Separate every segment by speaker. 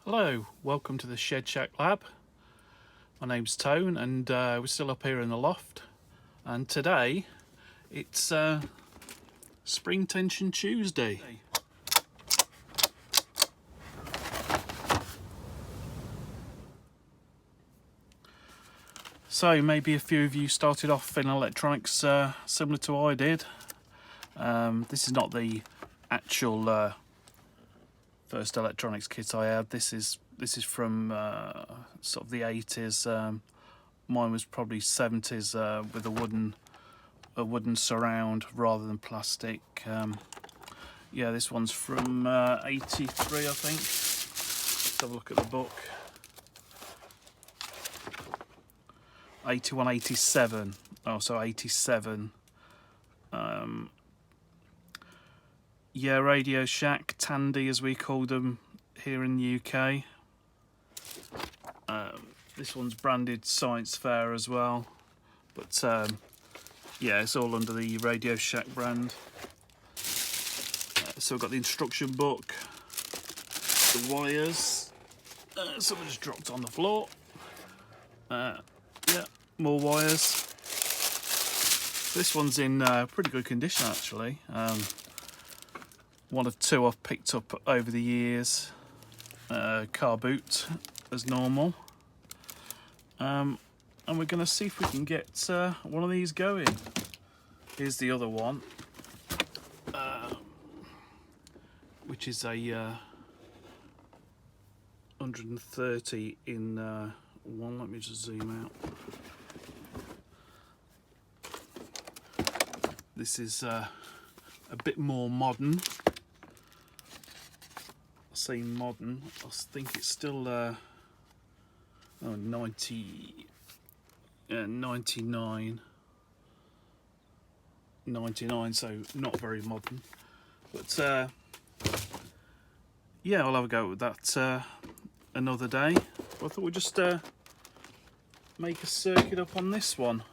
Speaker 1: Hello, welcome to the Shed Shack Lab. My name's Tone and we're still up here in the loft, and today it's Spring Tension Tuesday. So maybe a few of you started off in electronics similar to I did. This is not the actual first electronics kit I had. This is from sort of the 80s. Mine was probably 70s with a wooden surround rather than plastic. Yeah, this one's from 83, I think. Let's have a look at the book. 81, 87. Oh, so 87. Yeah, Radio Shack, Tandy as we call them here in the UK. This one's branded Science Fair as well, but yeah, it's all under the Radio Shack brand. So I've got the instruction book, the wires, something just dropped on the floor. Yeah, more wires. This one's in pretty good condition actually. One of two I've picked up over the years. Car boot as normal. And we're going to see if we can get one of these going. Here's the other one, which is a 130 in one. Let me just zoom out. This is a bit more modern. I say modern, I think it's still 99, 99, so not very modern, but yeah, I'll have a go with that another day. But I thought we'd just make a circuit up on this one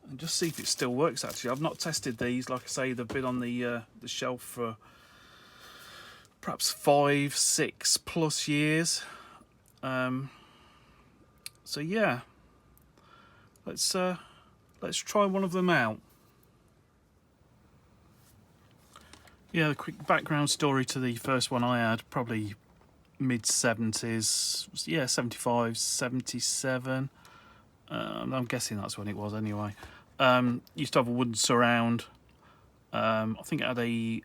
Speaker 1: and just see if it still works. Actually, I've not tested these. Like I say, they've been on the shelf for perhaps 5, 6 plus years. So yeah, let's try one of them out. Yeah, the quick background story to the first one I had, probably mid-70s, yeah, 75, 77. I'm guessing that's when it was anyway. Used to have a wooden surround. I think it had a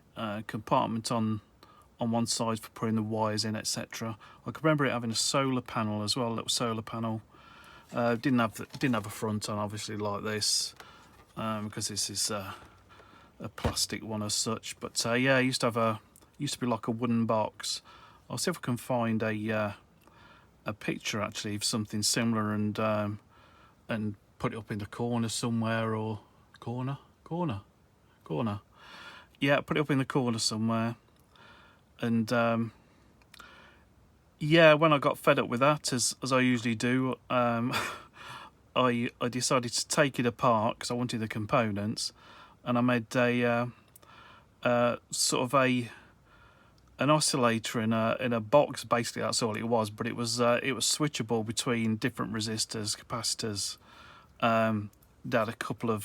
Speaker 1: compartment on one side for putting the wires in, etc. I can remember it having a solar panel as well, a little solar panel. Didn't have a front on, obviously, like this, because this is a plastic one as such. But yeah, used to be like a wooden box. I'll see if I can find a picture actually of something similar and put it up in the corner somewhere, or corner. Yeah, put it up in the corner somewhere. And yeah, when I got fed up with that, as I usually do, I decided to take it apart because I wanted the components, and I made a sort of an oscillator in a box. Basically, that's all it was. But it was switchable between different resistors, capacitors. They had a couple of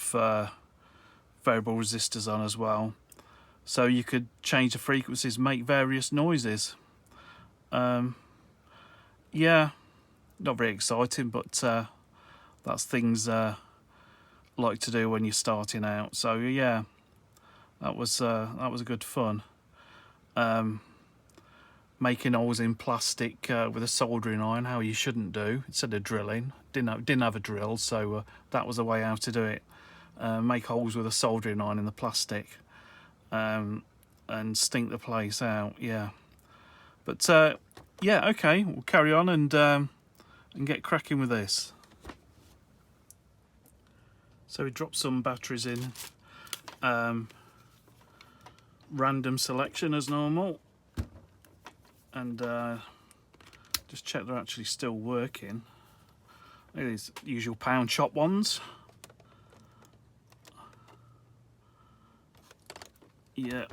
Speaker 1: variable resistors on as well, so you could change the frequencies, make various noises. Yeah, not very exciting, but that's things like to do when you're starting out. So yeah, that was good fun. Making holes in plastic with a soldering iron, how you shouldn't do, instead of drilling. Didn't have a drill, so that was the way how to do it. Make holes with a soldering iron in the plastic, and stink the place out. Yeah, but yeah, okay, we'll carry on and get cracking with this. So we dropped some batteries in, random selection as normal, and just check they're actually still working. Look at these usual pound shop ones. Yeah.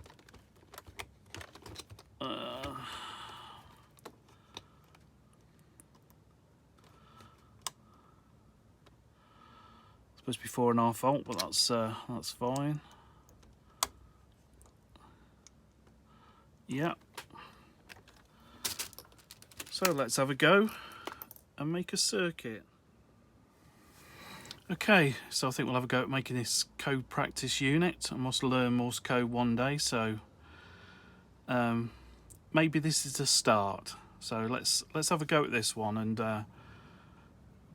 Speaker 1: supposed to be 4.5 volt, but that's fine. Yeah. So let's have a go and make a circuit. Okay, so I think we'll have a go at making this code practice unit. I must learn Morse code one day, so maybe this is the start. So let's have a go at this one and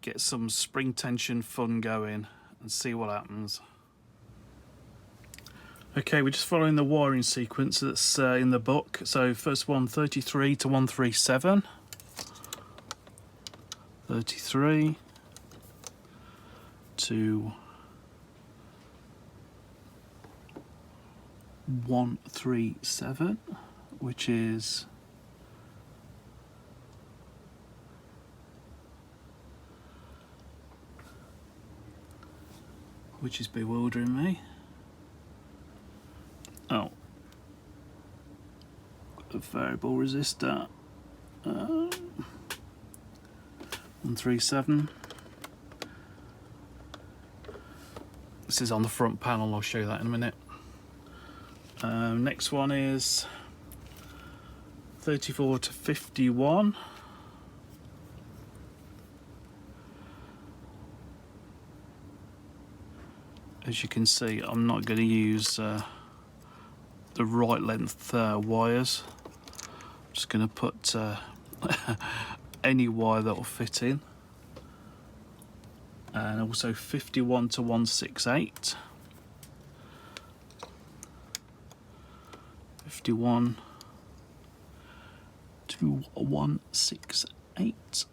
Speaker 1: get some spring tension fun going and see what happens. Okay, we're just following the wiring sequence that's in the book. So first one, 33 to 137. 33 to 137, which is bewildering me. Oh, a variable resistor. 137. This is on the front panel, I'll show you that in a minute. Next one is 34 to 51. As you can see, I'm not going to use the right length wires. I'm just going to put any wire that will fit in. And also 51 to 168. 51 to 168.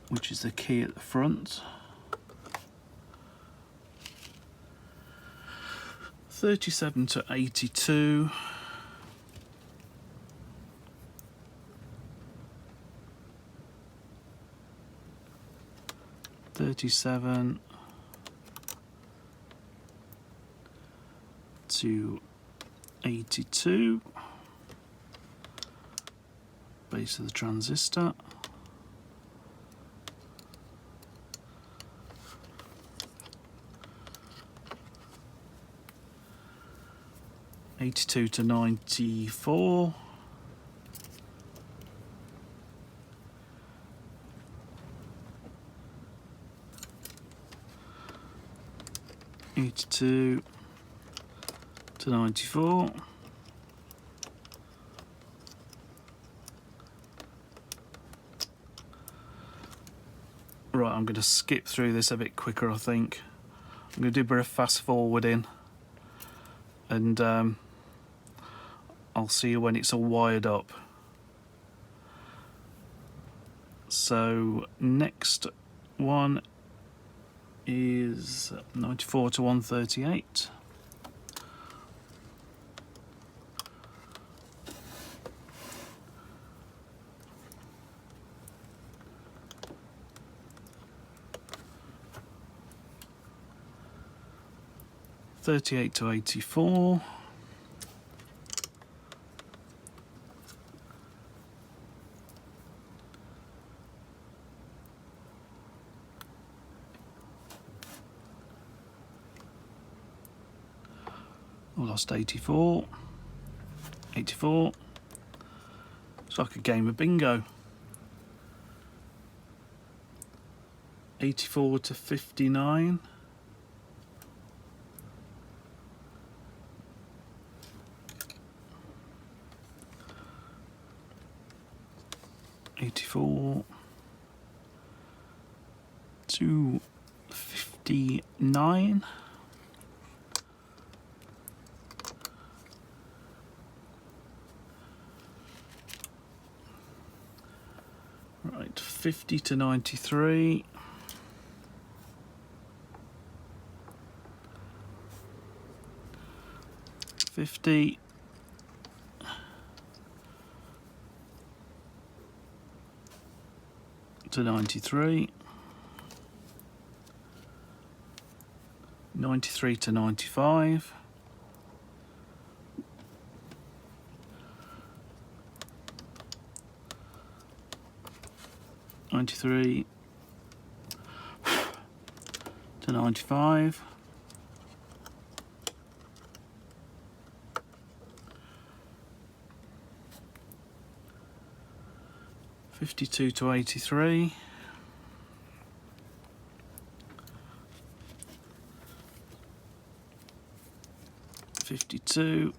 Speaker 1: Which is the key at the front. 37 to 82. 37 to 82, base of the transistor. '82 to '94. 82 to 94. Right, I'm going to skip through this a bit quicker, I think. I'm going to do a bit of fast forwarding, and I'll see you when it's all wired up. So next one is 94 to 138. '38 to '84. I lost 84. 84. It's like a game of bingo. 84 to 59. 84 to 59. Right, 50 to 93. 50 to 93. 93 to 95. 95 93 to 95. 52 to 83. 52.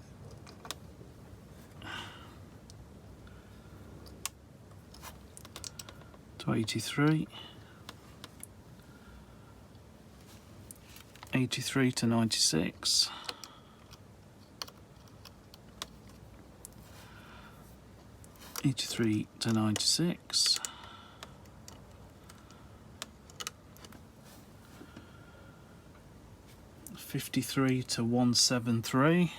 Speaker 1: 83. 83 to 96. 83 to 96. 53 to 173.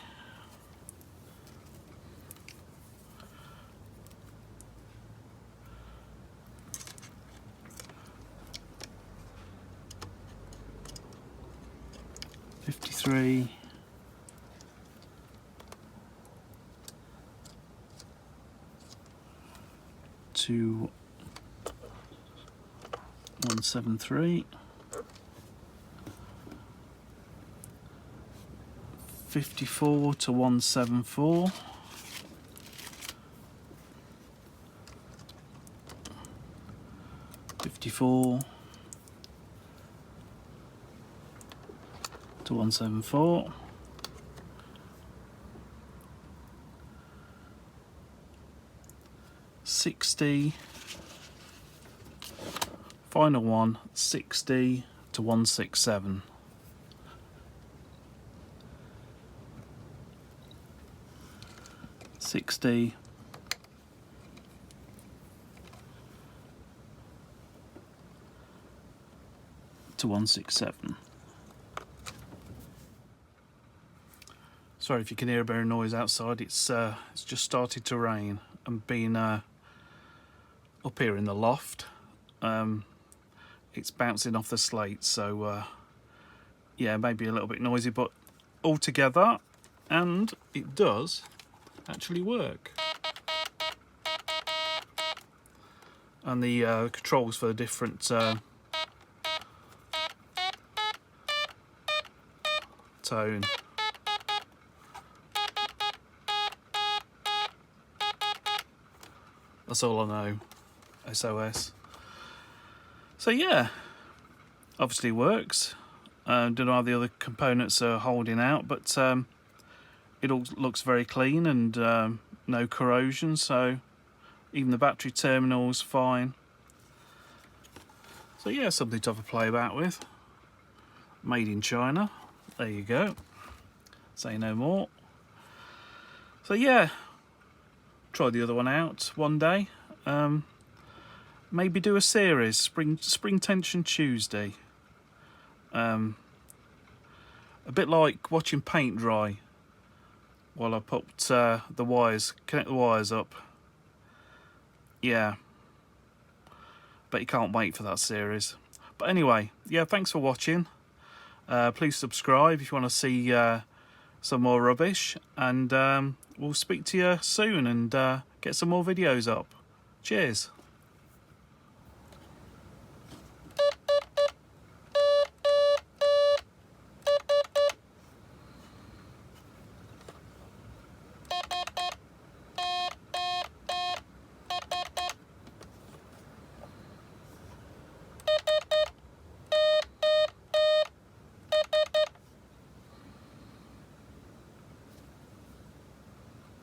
Speaker 1: 53 to 173. 54 to 174. 54 to 174. 60. Final one, 60 to 167. 60 to 167. Sorry if you can hear a bit of noise outside. It's just started to rain and been up here in the loft. It's bouncing off the slate, so yeah, maybe a little bit noisy, but all together, and it does actually work. And the controls for the different tone. That's all I know. SOS. So yeah, obviously works. Don't know how the other components are holding out, but it all looks very clean and no corrosion, so even the battery terminal's fine. So yeah, something to have a play about with. Made in China. There you go. Say no more. So yeah, try the other one out one day. Maybe do a series, Spring Tension Tuesday. A bit like watching paint dry while I put the wires, connect the wires up. Yeah, but you can't wait for that series. But anyway, yeah, thanks for watching. Please subscribe if you want to see some more rubbish, and we'll speak to you soon and get some more videos up. Cheers.